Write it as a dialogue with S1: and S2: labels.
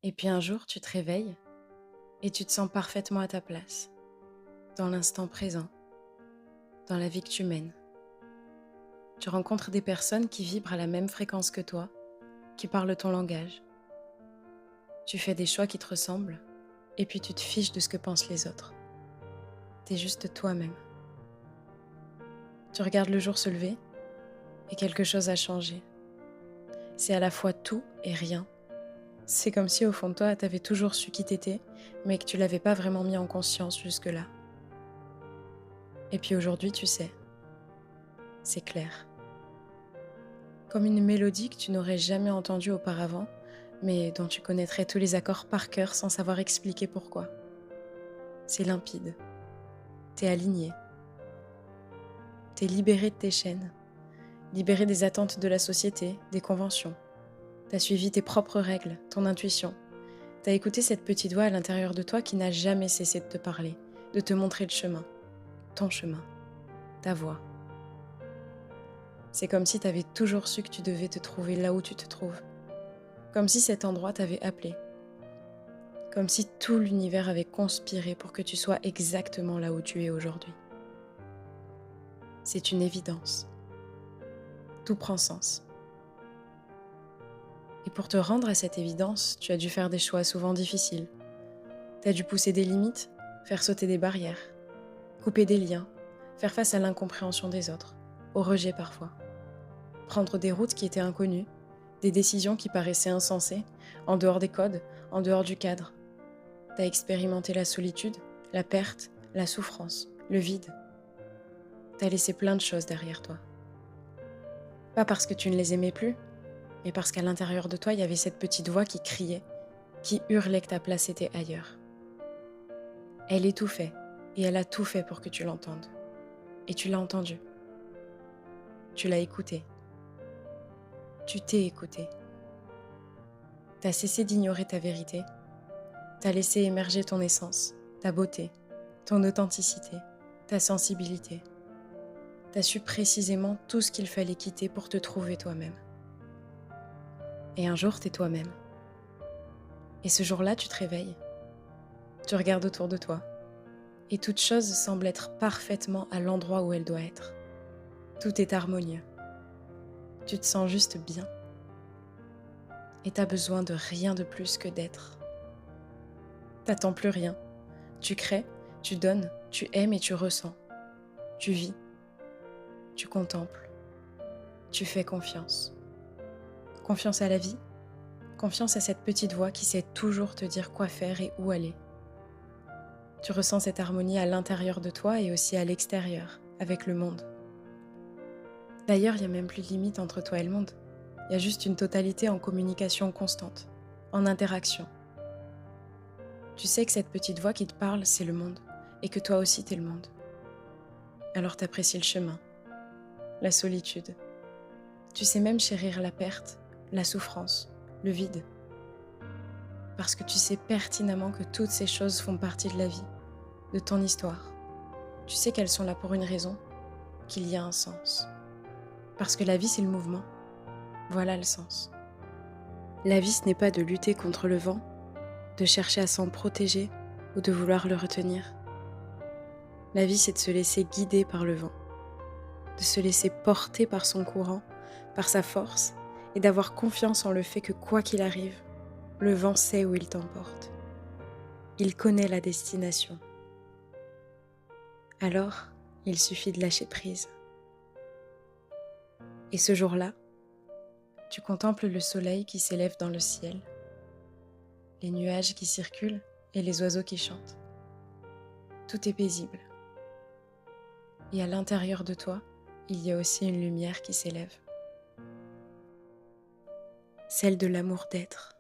S1: Et puis un jour, tu te réveilles et tu te sens parfaitement à ta place, dans l'instant présent, dans la vie que tu mènes. Tu rencontres des personnes qui vibrent à la même fréquence que toi, qui parlent ton langage. Tu fais des choix qui te ressemblent et puis tu te fiches de ce que pensent les autres. T'es juste toi-même. Tu regardes le jour se lever et quelque chose a changé. C'est à la fois tout et rien. C'est comme si au fond de toi, t'avais toujours su qui t'étais, mais que tu l'avais pas vraiment mis en conscience jusque-là. Et puis aujourd'hui, tu sais, c'est clair. Comme une mélodie que tu n'aurais jamais entendue auparavant, mais dont tu connaîtrais tous les accords par cœur sans savoir expliquer pourquoi. C'est limpide. T'es aligné. T'es libéré de tes chaînes, libéré des attentes de la société, des conventions. T'as suivi tes propres règles, ton intuition. T'as écouté cette petite voix à l'intérieur de toi qui n'a jamais cessé de te parler, de te montrer le chemin, ton chemin, ta voie. C'est comme si t'avais toujours su que tu devais te trouver là où tu te trouves. Comme si cet endroit t'avait appelé. Comme si tout l'univers avait conspiré pour que tu sois exactement là où tu es aujourd'hui. C'est une évidence. Tout prend sens. Et pour te rendre à cette évidence, tu as dû faire des choix souvent difficiles. Tu as dû pousser des limites, faire sauter des barrières, couper des liens, faire face à l'incompréhension des autres, au rejet parfois. Prendre des routes qui étaient inconnues, des décisions qui paraissaient insensées, en dehors des codes, en dehors du cadre. Tu as expérimenté la solitude, la perte, la souffrance, le vide. Tu as laissé plein de choses derrière toi. Pas parce que tu ne les aimais plus, mais parce qu'à l'intérieur de toi, il y avait cette petite voix qui criait, qui hurlait que ta place était ailleurs. Elle étouffait, et elle a tout fait pour que tu l'entendes. Et tu l'as entendu. Tu l'as écouté. Tu t'es écouté. T'as cessé d'ignorer ta vérité. T'as laissé émerger ton essence, ta beauté, ton authenticité, ta sensibilité. T'as su précisément tout ce qu'il fallait quitter pour te trouver toi-même. Et un jour, t'es toi-même. Et ce jour-là, tu te réveilles. Tu regardes autour de toi. Et toute chose semble être parfaitement à l'endroit où elle doit être. Tout est harmonieux. Tu te sens juste bien. Et t'as besoin de rien de plus que d'être. T'attends plus rien. Tu crées, tu donnes, tu aimes et tu ressens. Tu vis, tu contemples, tu fais confiance. Confiance à la vie, confiance à cette petite voix qui sait toujours te dire quoi faire et où aller. Tu ressens cette harmonie à l'intérieur de toi et aussi à l'extérieur, avec le monde. D'ailleurs, il n'y a même plus de limite entre toi et le monde. Il y a juste une totalité en communication constante, en interaction. Tu sais que cette petite voix qui te parle, c'est le monde, et que toi aussi t'es le monde. Alors t'apprécies le chemin, la solitude. Tu sais même chérir la perte, la souffrance, le vide. Parce que tu sais pertinemment que toutes ces choses font partie de la vie, de ton histoire. Tu sais qu'elles sont là pour une raison, qu'il y a un sens. Parce que la vie, c'est le mouvement. Voilà le sens. La vie, ce n'est pas de lutter contre le vent, de chercher à s'en protéger ou de vouloir le retenir. La vie, c'est de se laisser guider par le vent, de se laisser porter par son courant, par sa force, et d'avoir confiance en le fait que quoi qu'il arrive, le vent sait où il t'emporte. Il connaît la destination. Alors, il suffit de lâcher prise. Et ce jour-là, tu contemples le soleil qui s'élève dans le ciel, les nuages qui circulent et les oiseaux qui chantent. Tout est paisible. Et à l'intérieur de toi, il y a aussi une lumière qui s'élève. Celle de l'amour d'être.